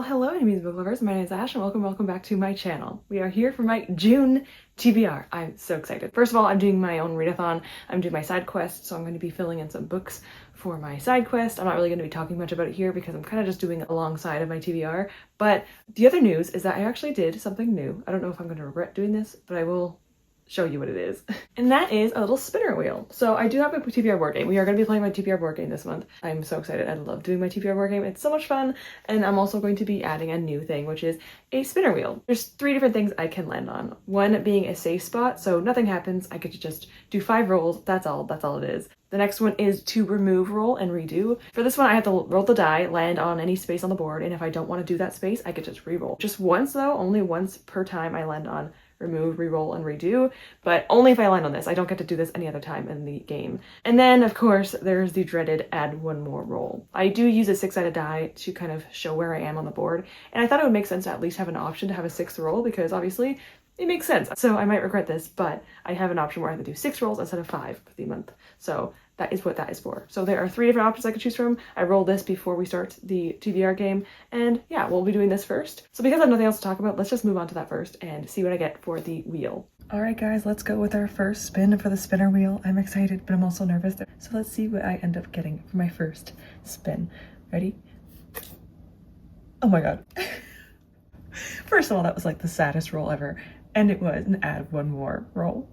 hello enemies book lovers, my name is Ash and welcome back to my channel. We are here for my June TBR. I'm so excited. First of all, I'm doing my own readathon. I'm doing my side quest, so I'm going to be filling in some books for my side quest. I'm not really going to be talking much about it here because I'm kind of just doing it alongside of my TBR. But the other news is that I actually did something new. I don't know if I'm going to regret doing this, but I will show you what it is. And that is a little spinner wheel. So I do have a TBR board game. We are going to be playing my TBR board game this month. I'm so excited. I love doing my TBR board game. It's so much fun. And I'm also going to be adding a new thing, which is a spinner wheel. There's 3 different things I can land on. One being a safe spot, so nothing happens. I get to just do 5 rolls. That's all it is. The next one is to remove, roll, and redo. For this one, I have to roll the die, land on any space on the board, and if I don't want to do that space, I get to just re-roll. Just once though, only once per time I land on remove, re-roll, and redo, but only if I land on this. I don't get to do this any other time in the game. And then, of course, there's the dreaded add one more roll. I do use a 6-sided die to kind of show where I am on the board, and I thought it would make sense to at least have an option to have a 6th roll because obviously it makes sense. So I might regret this, but I have an option where I have to do 6 rolls instead of 5 for the month. So that is what that is for. So there are 3 different options I could choose from. I rolled this before we start the TBR game, and yeah, we'll be doing this first. So because I have nothing else to talk about, let's just move on to that first and see what I get for the wheel. All right, guys, let's go with our first spin for the spinner wheel. I'm excited, but I'm also nervous. So let's see what I end up getting for my first spin. Ready? Oh my God. First of all, that was like the saddest roll ever. And it was an add one more roll.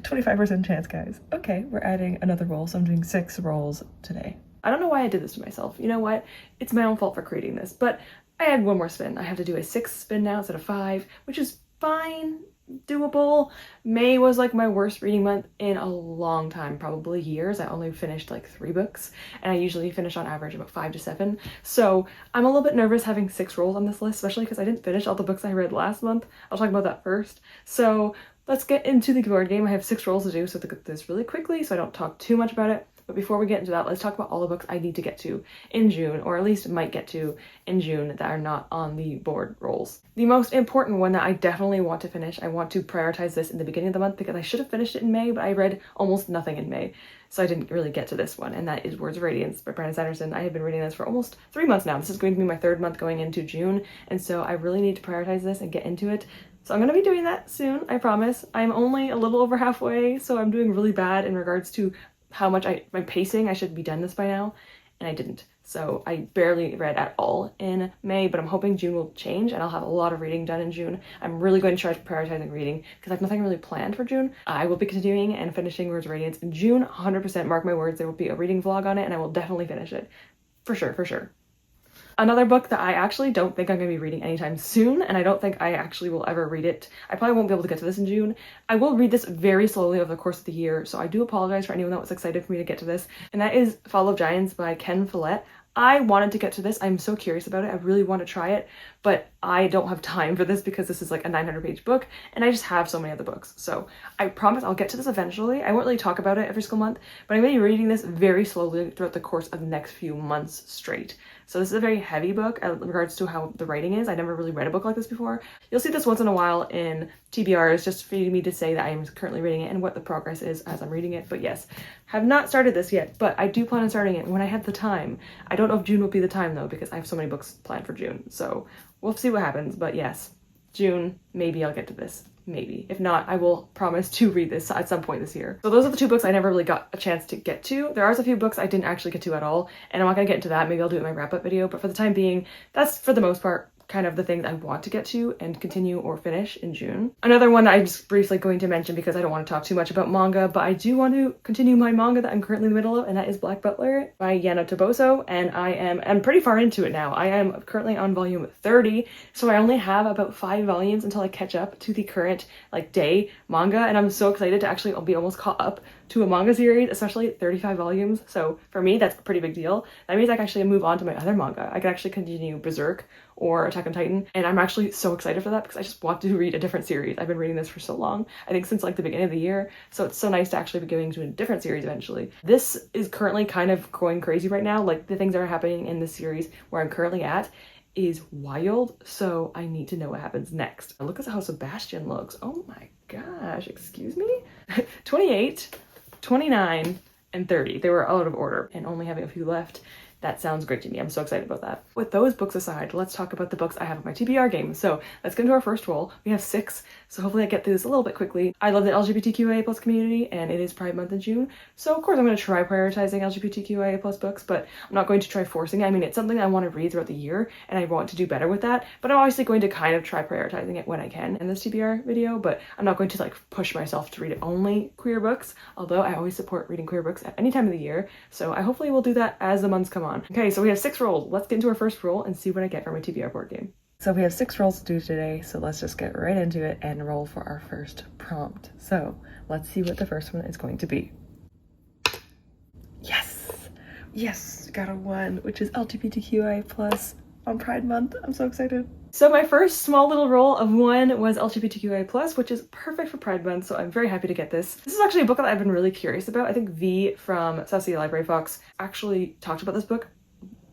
25% chance, guys. Okay, we're adding another roll, so I'm doing 6 rolls today. I don't know why I did this to myself. You know what? It's my own fault for creating this, but I had one more spin. I have to do a 6th spin now instead of 5, which is fine, doable. May was like my worst reading month in a long time, probably years. I only finished like 3 books, and I usually finish on average about 5 to 7. So I'm a little bit nervous having 6 rolls on this list, especially because I didn't finish all the books I read last month. I'll talk about that first. So let's get into the board game. I have 6 rolls to do, so to get this really quickly so I don't talk too much about it. But before we get into that, let's talk about all the books I need to get to in June, or at least might get to in June that are not on the board rolls. The most important one that I definitely want to finish, I want to prioritize this in the beginning of the month because I should have finished it in May, but I read almost nothing in May. So I didn't really get to this one, and that is Words of Radiance by Brandon Sanderson. I have been reading this for almost 3 months now. This is going to be my 3rd month going into June, and so I really need to prioritize this and get into it. So I'm going to be doing that soon, I promise. I'm only a little over halfway, so I'm doing really bad in regards to how much my pacing. I should be done this by now, and I didn't. So I barely read at all in May, but I'm hoping June will change and I'll have a lot of reading done in June. I'm really going to try prioritizing reading because I have nothing really planned for June. I will be continuing and finishing Words of Radiance in June, 100%. Mark my words, there will be a reading vlog on it and I will definitely finish it. For sure, for sure. Another book that I actually don't think I'm going to be reading anytime soon, and I don't think I actually will ever read it. I probably won't be able to get to this in June. I will read this very slowly over the course of the year, so I do apologize for anyone that was excited for me to get to this, and that is Fall of Giants by Ken Follett. I wanted to get to this. I'm so curious about it. I really want to try it, but I don't have time for this because this is like a 900-page book, and I just have so many other books. So I promise I'll get to this eventually. I won't really talk about it every single month, but I'm going to be reading this very slowly throughout the course of the next few months straight. So this is a very heavy book in regards to how the writing is. I never really read a book like this before. You'll see this once in a while in TBRs just for me to say that I am currently reading it and what the progress is as I'm reading it. But yes, have not started this yet, but I do plan on starting it when I have the time. I don't know if June will be the time though, because I have so many books planned for June. So we'll see what happens, but yes, June, maybe I'll get to this. Maybe. If not, I will promise to read this at some point this year. So those are the 2 books I never really got a chance to get to. There are a few books I didn't actually get to at all, and I'm not gonna get into that. Maybe I'll do it in my wrap-up video, but for the time being, that's for the most part kind of the things I want to get to and continue or finish in June. Another one that I'm just briefly going to mention because I don't want to talk too much about manga, but I do want to continue my manga that I'm currently in the middle of, and that is Black Butler by Yano Toboso, and I'm pretty far into it now. I am currently on volume 30, so I only have about 5 volumes until I catch up to the current like day manga, and I'm so excited to actually be almost caught up to a manga series, especially 35 volumes. So for me, that's a pretty big deal. That means I can actually move on to my other manga. I can actually continue Berserk or Attack on Titan, and I'm actually so excited for that because I just want to read a different series. I've been reading this for so long, I think since like the beginning of the year, so it's so nice to actually be going to a different series eventually. This is currently kind of going crazy right now, like the things that are happening in this series where I'm currently at is wild, so I need to know what happens next. Look at how Sebastian looks. Oh my gosh, excuse me? 28, 29, and 30. They were out of order and only having a few left. that sounds great to me. I'm so excited about that. With those books aside, let's talk about the books I have in my TBR game. So let's get into our first roll. We have 6, so hopefully I get through this a little bit quickly. I love the LGBTQIA+ community, and it is Pride Month in June, so of course I'm going to try prioritizing LGBTQIA+ books, but I'm not going to try forcing it. I mean, it's something I want to read throughout the year, and I want to do better with that, but I'm obviously going to kind of try prioritizing it when I can in this TBR video, but I'm not going to like push myself to read only queer books, although I always support reading queer books at any time of the year, so I hopefully will do that as the months come on. Okay, so we have 6 rolls. Let's get into our first roll and see what I get from my TBR board game. So we have 6 rolls to do today, so let's just get right into it and roll for our first prompt. So let's see what the first one is going to be. Yes! Yes! Got a 1, which is LGBTQIA+ on Pride Month. I'm so excited. So my first small little roll of 1 was LGBTQIA+, which is perfect for Pride Month, so I'm very happy to get this. This is actually a book that I've been really curious about. I think V from Sassy Library Fox actually talked about this book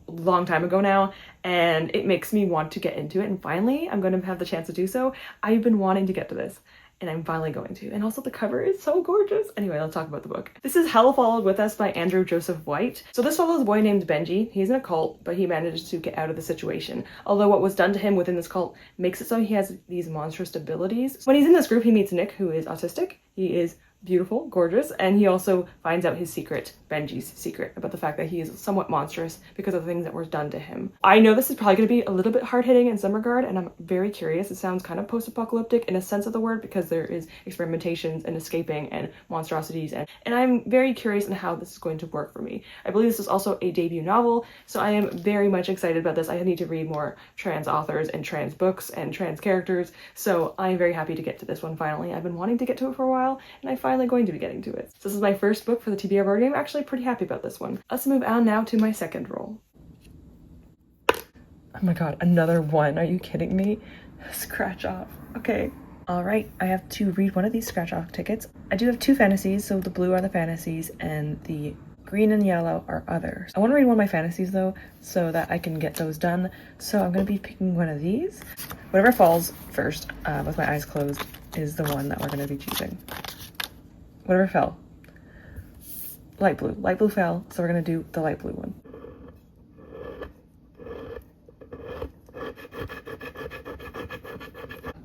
a long time ago now, and it makes me want to get into it, and finally I'm going to have the chance to do so. I've been wanting to get to this, and I'm finally going to. And also the cover is so gorgeous. Anyway, let's talk about the book. This is Hell Followed With Us by Andrew Joseph White. So this follows a boy named Benji. He's in a cult, but he managed to get out of the situation. Although what was done to him within this cult makes it so he has these monstrous abilities. When he's in this group, he meets Nick, who is autistic. He is beautiful, gorgeous, and he also finds out his secret, Benji's secret, about the fact that he is somewhat monstrous because of the things that were done to him. I know this is probably going to be a little bit hard-hitting in some regard, and I'm very curious. It sounds kind of post-apocalyptic in a sense of the word because there is experimentations and escaping and monstrosities, and I'm very curious in how this is going to work for me. I believe this is also a debut novel, so I am very much excited about this. I need to read more trans authors and trans books and trans characters, so I'm very happy to get to this one finally. I've been wanting to get to it for a while, and I finally going to be getting to it. So this is my first book for the TBR board game. I'm actually pretty happy about this one. Let's move on now to my second roll. Oh my god, another 1. Are you kidding me? Scratch off. Okay. Alright, I have to read one of these scratch off tickets. I do have 2 fantasies, so the blue are the fantasies and the green and yellow are others. I want to read one of my fantasies though, so that I can get those done. So I'm going to be picking one of these. Whatever falls first, with my eyes closed, is the one that we're going to be choosing. Whatever fell. Light blue. Light blue fell, so we're gonna do the light blue one.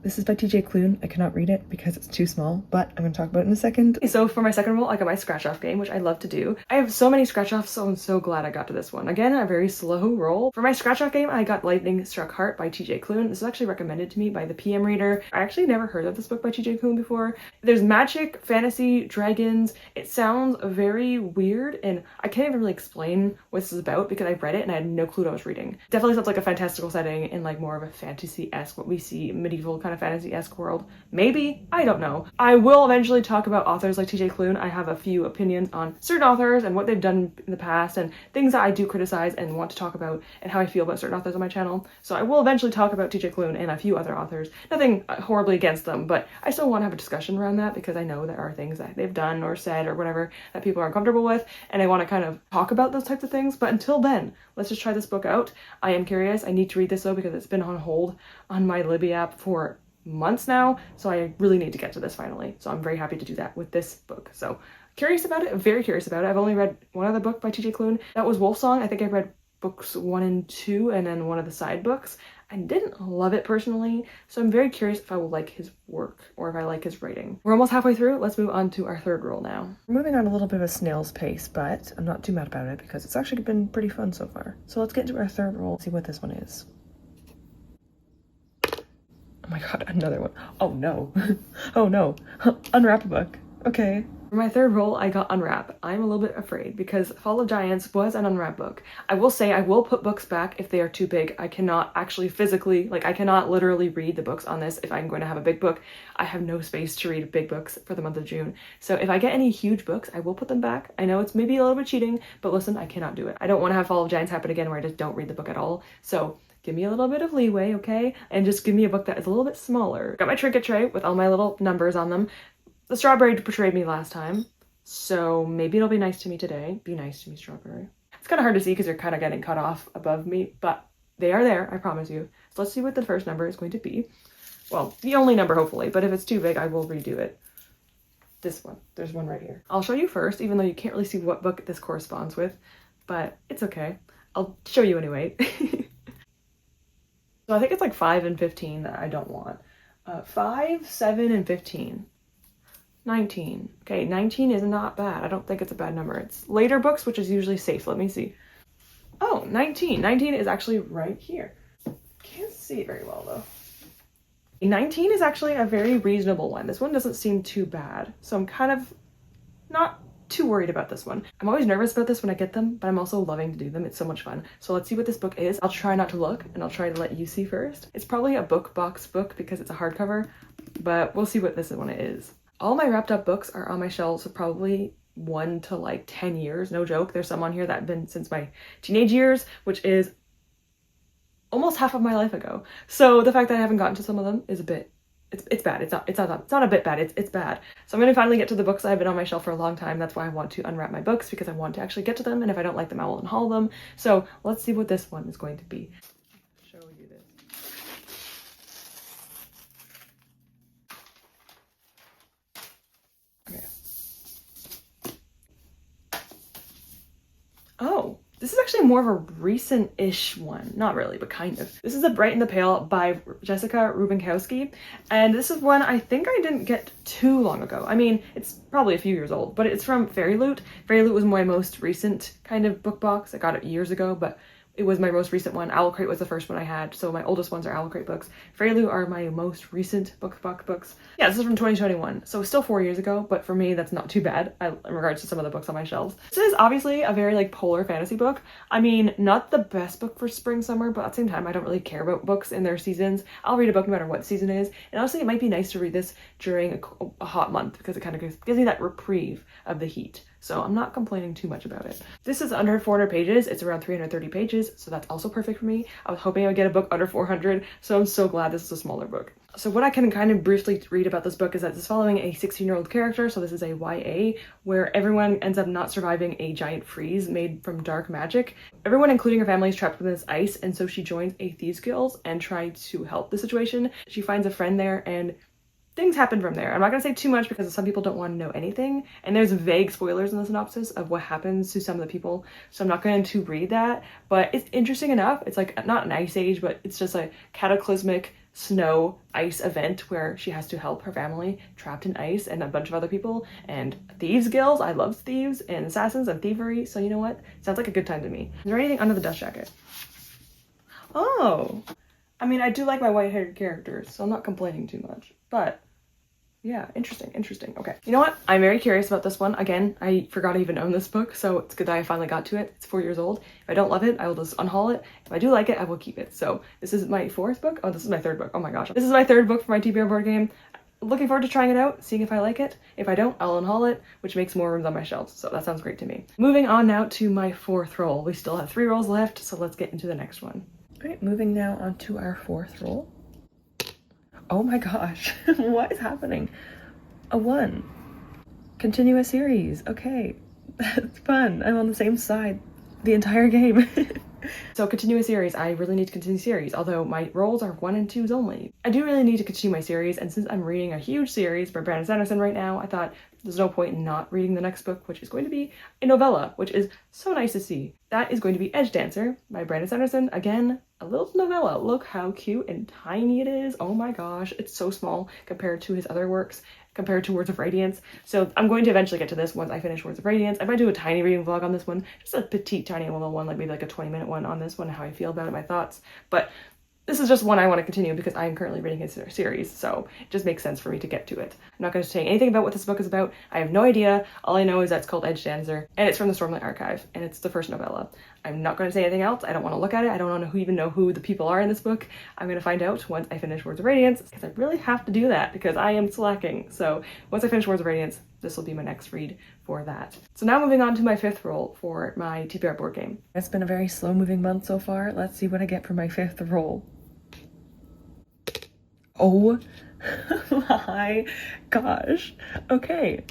This is by TJ Klune. I cannot read it because it's too small, but I'm going to talk about it in a second. So for my second roll, I got my scratch off game, which I love to do. I have so many scratch offs, so I'm so glad I got to this one. Again, a very slow roll. For my scratch off game, I got Lightning Struck Heart by TJ Klune. This was actually recommended to me by the PM reader. I actually never heard of this book by TJ Klune before. There's magic, fantasy, dragons. It sounds very weird, and I can't even really explain what this is about because I read it and I had no clue what I was reading. Definitely sounds like a fantastical setting in like more of a fantasy-esque, what we see, medieval kind of fantasy-esque world. Maybe? I don't know. I will eventually talk about authors like TJ Klune. I have a few opinions on certain authors and what they've done in the past and things that I do criticize and want to talk about and how I feel about certain authors on my channel. So I will eventually talk about TJ Klune and a few other authors. Nothing horribly against them, but I still want to have a discussion around that because I know there are things that they've done or said or whatever that people are uncomfortable with, and I want to kind of talk about those types of things. But until then, let's just try this book out. I am curious. I need to read this though because it's been on hold on my Libby app for months now, so I really need to get to this finally. So I'm very happy to do that with this book. So curious about it, very curious about it. I've only read one other book by TJ Klune. That was Wolfsong. I think I read books 1 and 2 and then one of the side books. I didn't love it personally, so I'm very curious if I will like his work or if I like his writing. We're almost halfway through. Let's move on to our third roll now. We're moving on a little bit of a snail's pace, but I'm not too mad about it because it's actually been pretty fun so far. So let's get into our third roll and see what this one is. Oh my god, another one. Oh no. Oh no. Unwrap a book. Okay. For my third roll, I got Unwrap. I'm a little bit afraid because Fall of Giants was an unwrap book. I will say I will put books back if they are too big. I cannot actually physically, I cannot literally read the books on this if I'm going to have a big book. I have no space to read big books for the month of June. So if I get any huge books, I will put them back. I know it's maybe a little bit cheating, but listen, I cannot do it. I don't want to have Fall of Giants happen again where I just don't read the book at all. So give me a little bit of leeway, okay? And just give me a book that is a little bit smaller. Got my trinket tray with all my little numbers on them. The strawberry betrayed me last time, so maybe it'll be nice to me today. Be nice to me, strawberry. It's kind of hard to see because they're kind of getting cut off above me, but they are there, I promise you. So let's see what the first number is going to be. Well, the only number, hopefully, but if it's too big, I will redo it. This one. There's one right here. I'll show you first, even though you can't really see what book this corresponds with, but it's okay. I'll show you anyway. So I think it's like 5 and 15 that I don't want. 5, 7, and 15. 19. Okay, 19 is not bad. I don't think it's a bad number. It's later books, which is usually safe. Let me see. Oh, 19. 19 is actually right here. Can't see it very well though. 19 is actually a very reasonable one. This one doesn't seem too bad. So I'm kind of not too worried about this one. I'm always nervous about this when I get them, but I'm also loving to do them. It's so much fun. So let's see what this book is. I'll try not to look and I'll try to let you see first. It's probably a book box book because it's a hardcover, but we'll see what this one is. All my wrapped up books are on my shelves for probably 1 to like 10 years. No joke. There's some on here that have been since my teenage years, which is almost half of my life ago. So the fact that I haven't gotten to some of them is a bit, it's bad. It's not a bit bad. It's bad. So I'm going to finally get to the books that have been on my shelf for a long time. That's why I want to unwrap my books, because I want to actually get to them. And if I don't like them, I will unhaul them. So let's see what this one is going to be. Show you this. Okay. Oh, this is actually more of a recent-ish one. Not really, but kind of. This is A Bright and the Pale by Jessica Rubinkowski. And this is one I think I didn't get too long ago. I mean, it's probably a few years old, but it's from Fairy Loot. Fairy Loot was my most recent kind of book box. I got it years ago, but it was my most recent one. Owl Crate was the first one I had, so my oldest ones are Owl Crate books. Fairy Loot are my most recent book books. Yeah, this is from 2021, so still 4 years ago, but for me, that's not too bad in regards to some of the books on my shelves. This is obviously a very like polar fantasy book. I mean, not the best book for spring, summer, but at the same time, I don't really care about books in their seasons. I'll read a book no matter what season it is, and honestly, it might be nice to read this during a hot month because it kind of gives me that reprieve of the heat. So I'm not complaining too much about it. This is under 400 pages. It's around 330 pages, so that's also perfect for me. I was hoping I would get a book under 400, so I'm so glad this is a smaller book. So what I can kind of briefly read about this book is that it's following a 16-year-old character, so this is a YA, where everyone ends up not surviving a giant freeze made from dark magic. Everyone, including her family, is trapped within this ice, and so she joins a Thieves Guild and tries to help the situation. She finds a friend there, and things happen from there. I'm not going to say too much because some people don't want to know anything, and there's vague spoilers in the synopsis of what happens to some of the people, so I'm not going to read that, but it's interesting enough. It's like not an ice age, but it's just a cataclysmic snow ice event where she has to help her family trapped in ice and a bunch of other people, and thieves guilds. I love thieves and assassins and thievery, so you know what? Sounds like a good time to me. Is there anything under the dust jacket? Oh, I mean, I do like my white-haired characters, so I'm not complaining too much, but yeah, interesting. Okay. You know what? I'm very curious about this one. Again, I forgot I even own this book, so it's good that I finally got to it. It's 4 years old. If I don't love it, I will just unhaul it. If I do like it, I will keep it. So this is my 4th book. Oh, this is my 3rd book. Oh my gosh. This is my 3rd book for my TBR board game. Looking forward to trying it out, seeing if I like it. If I don't, I'll unhaul it, which makes more rooms on my shelves. So that sounds great to me. Moving on now to my 4th roll. We still have 3 rolls left, so let's get into the next one. All right, moving now on to our 4th roll. Oh my gosh, what is happening? A 1. Continue a series. Okay, that's fun. I'm on the same side the entire game. So continue a series. I really need to continue series, although my rolls are 1 and 2s only. I do really need to continue my series, and since I'm reading a huge series by Brandon Sanderson right now, I thought there's no point in not reading the next book, which is going to be a novella, which is so nice to see. That is going to be Edge Dancer by Brandon Sanderson. Again, a little novella. Look how cute and tiny it is. Oh my gosh, it's so small compared to his other works, compared to Words of Radiance. So I'm going to eventually get to this once I finish Words of Radiance. I might do a tiny reading vlog on this one, just a petite tiny little one, like maybe like a 20-minute one on this one, how I feel about it, my thoughts. But this is just one I want to continue because I'm currently reading his series, so it just makes sense for me to get to it. I'm not going to say anything about what this book is about. I have no idea. All I know is that it's called Edge Dancer, and it's from the Stormlight Archive, and it's the first novella. I'm not going to say anything else. I don't want to look at it. I don't want to even know who the people are in this book. I'm going to find out once I finish Words of Radiance, because I really have to do that because I am slacking. So once I finish Words of Radiance, this will be my next read for that. So now moving on to my 5th roll for my TBR board game. It's been a very slow moving month so far. Let's see what I get for my 5th roll. Oh my gosh. Okay.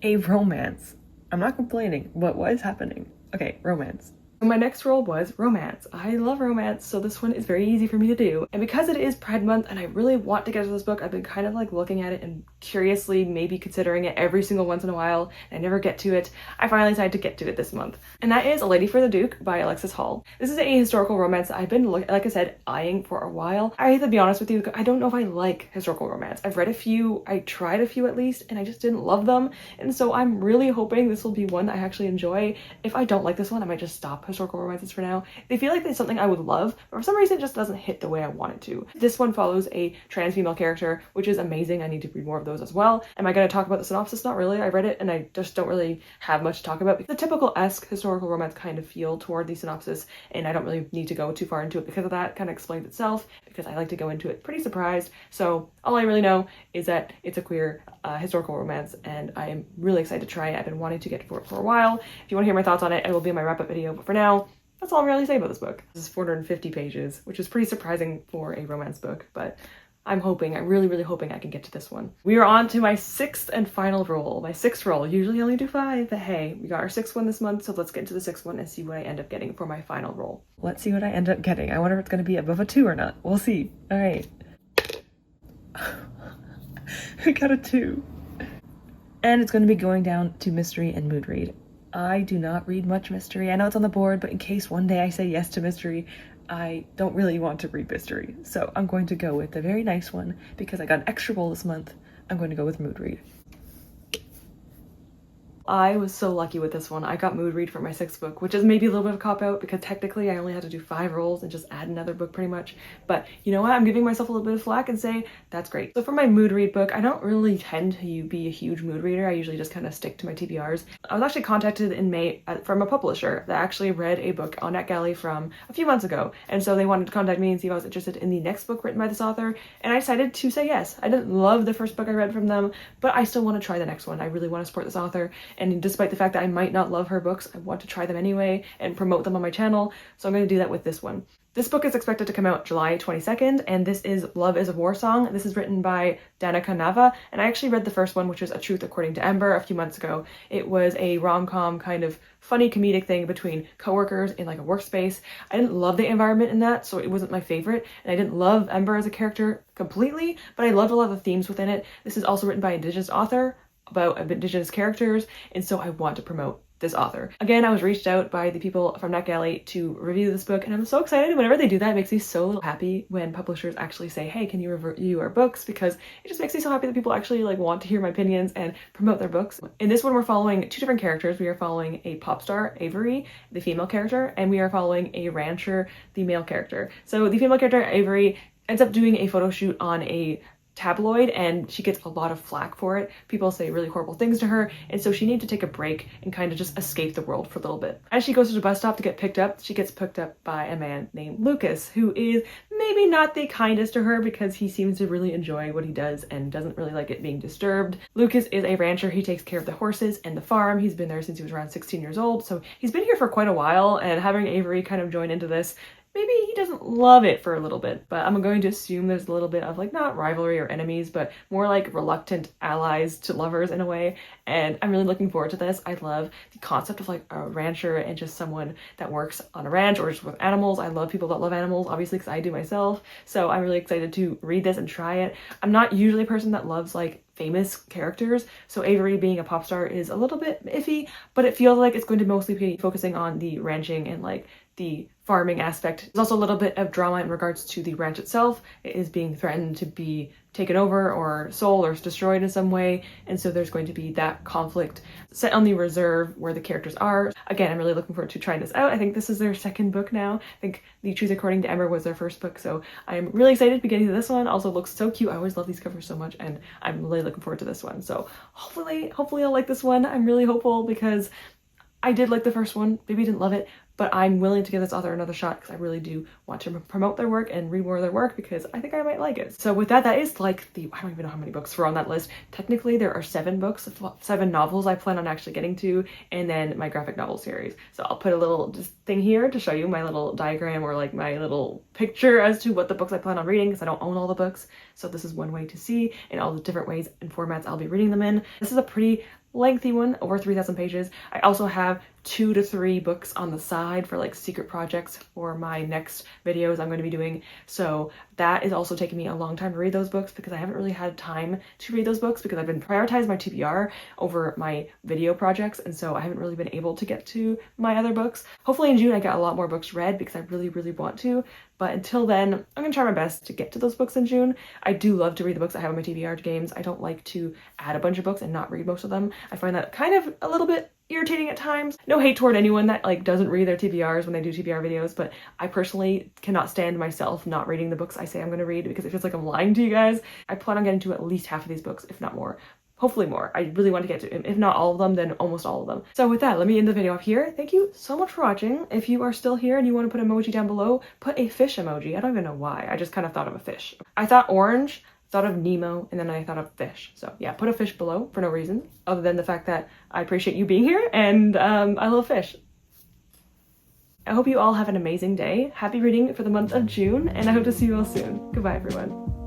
A romance. I'm not complaining, but what is happening? Okay, romance. My next role was romance. I love romance, so this one is very easy for me to do. And because it is Pride Month and I really want to get to this book, I've been kind of like looking at it and curiously maybe considering it every single once in a while, and I never get to it. I finally decided to get to it this month. And that is A Lady for the Duke by Alexis Hall. This is a historical romance that I've been, like I said, eyeing for a while. I have to be honest with you, I don't know if I like historical romance. I've read a few, I tried a few at least, and I just didn't love them. And so I'm really hoping this will be one that I actually enjoy. If I don't like this one, I might just stop historical romances for now. They feel like it's something I would love, but for some reason it just doesn't hit the way I want it to. This one follows a trans female character, which is amazing. I need to read more of those as well. Am I going to talk about the synopsis? Not really. I read it and I just don't really have much to talk about. The typical-esque historical romance kind of feel toward the synopsis, and I don't really need to go too far into it because of that. It kind of explains itself because I like to go into it pretty surprised. So all I really know is that it's a queer historical romance, and I am really excited to try it. I've been wanting to get for it for a while. If you want to hear my thoughts on it, it will be in my wrap-up video, but for now, that's all I'm really saying about this book. This is 450 pages, which is pretty surprising for a romance book, but I'm really hoping I can get to this one. We are on to my sixth and final roll. My sixth roll. Usually I only do 5, but hey, we got our 6th one this month, so let's get into the 6th one and see what I end up getting for my final roll. Let's see what I end up getting. I wonder if it's going to be above a 2 or not. We'll see. All right. I got a 2. And it's going to be going down to mystery and mood read. I do not read much mystery. I know it's on the board, but in case one day I say yes to mystery, I don't really want to read mystery. So I'm going to go with the very nice one because I got an extra roll this month. I'm going to go with mood read. I was so lucky with this one. I got mood read for my 6th book, which is maybe a little bit of a cop-out because technically I only had to do 5 rolls and just add another book pretty much. But you know what? I'm giving myself a little bit of slack and say that's great. So for my mood read book, I don't really tend to be a huge mood reader. I usually just kind of stick to my TBRs. I was actually contacted in May from a publisher that actually read a book on NetGalley from a few months ago. And so they wanted to contact me and see if I was interested in the next book written by this author. And I decided to say yes. I didn't love the first book I read from them, but I still want to try the next one. I really want to support this author. And despite the fact that I might not love her books, I want to try them anyway and promote them on my channel. So I'm going to do that with this one. This book is expected to come out July 22nd, and this is Love is a War Song. This is written by Danica Nava, and I actually read the first one, which was A Truth According to Ember, a few months ago. It was a rom-com kind of funny comedic thing between coworkers in like a workspace. I didn't love the environment in that, so it wasn't my favorite, and I didn't love Ember as a character completely, but I loved a lot of the themes within it. This is also written by an Indigenous author about Indigenous characters, and so I want to promote this author. Again, I was reached out by the people from NetGalley to review this book, and I'm so excited. Whenever they do that, it makes me so happy when publishers actually say, hey, can you review our books? Because it just makes me so happy that people actually like want to hear my opinions and promote their books. In this one, we're following 2 different characters. We are following a pop star, Avery, the female character, and we are following a rancher, the male character. So the female character, Avery, ends up doing a photo shoot on a tabloid, and she gets a lot of flack for it. People say really horrible things to her, and so she needs to take a break and kind of just escape the world for a little bit. As she goes to the bus stop to get picked up, she gets picked up by a man named Lucas, who is maybe not the kindest to her because he seems to really enjoy what he does and doesn't really like it being disturbed. Lucas is a rancher. He takes care of the horses and the farm. He's been there since he was around 16 years old, so he's been here for quite a while, and having Avery kind of join into this, maybe he doesn't love it for a little bit, but I'm going to assume there's a little bit of like not rivalry or enemies, but more like reluctant allies to lovers in a way. And I'm really looking forward to this. I love the concept of like a rancher and just someone that works on a ranch or just with animals. I love people that love animals, obviously, because I do myself. So I'm really excited to read this and try it. I'm not usually a person that loves like famous characters, so Avery being a pop star is a little bit iffy, but it feels like it's going to mostly be focusing on the ranching and like the farming aspect. There's also a little bit of drama in regards to the ranch itself. It is being threatened to be taken over or sold or destroyed in some way, and so there's going to be that conflict set on the reserve where the characters are. Again, I'm really looking forward to trying this out. I think this is their 2nd book now. I think The Truth According to Ember was their 1st book, so I'm really excited to be getting to this one. Also looks so cute. I always love these covers so much, and I'm really looking forward to this one. So hopefully I'll like this one. I'm really hopeful because I did like the first one. Maybe didn't love it, but I'm willing to give this author another shot because I really do want to promote their work and read more of their work because I think I might like it. So with that, that is like I don't even know how many books were on that list. Technically, there are 7 books, 7 novels I plan on actually getting to, and then my graphic novel series. So I'll put a little thing here to show you my little diagram or like my little picture as to what the books I plan on reading because I don't own all the books. So this is one way to see in all the different ways and formats I'll be reading them in. This is a pretty lengthy one, over 3,000 pages. I also have 2 to 3 books on the side for like secret projects for my next videos I'm going to be doing. So that is also taking me a long time to read those books because I haven't really had time to read those books because I've been prioritizing my TBR over my video projects, and so I haven't really been able to get to my other books. Hopefully in June I get a lot more books read because I really want to, but until then I'm gonna try my best to get to those books in June. I do love to read the books I have on my TBR games. I don't like to add a bunch of books and not read most of them. I find that kind of a little bit irritating at times. No hate toward anyone that like doesn't read their TBRs when they do TBR videos, but I personally cannot stand myself not reading the books I say I'm going to read because it feels like I'm lying to you guys. I plan on getting to at least half of these books, if not more. Hopefully more. I really want to get to, if not all of them, then almost all of them. So with that, let me end the video off here. Thank you so much for watching. If you are still here and you want to put an emoji down below, put a fish emoji. I don't even know why. I just kind of thought of a fish. I thought orange, thought of Nemo, and then I thought of fish. So yeah, put a fish below for no reason other than the fact that I appreciate you being here and I love fish. I hope you all have an amazing day. Happy reading for the month of June, and I hope to see you all soon. Goodbye, everyone.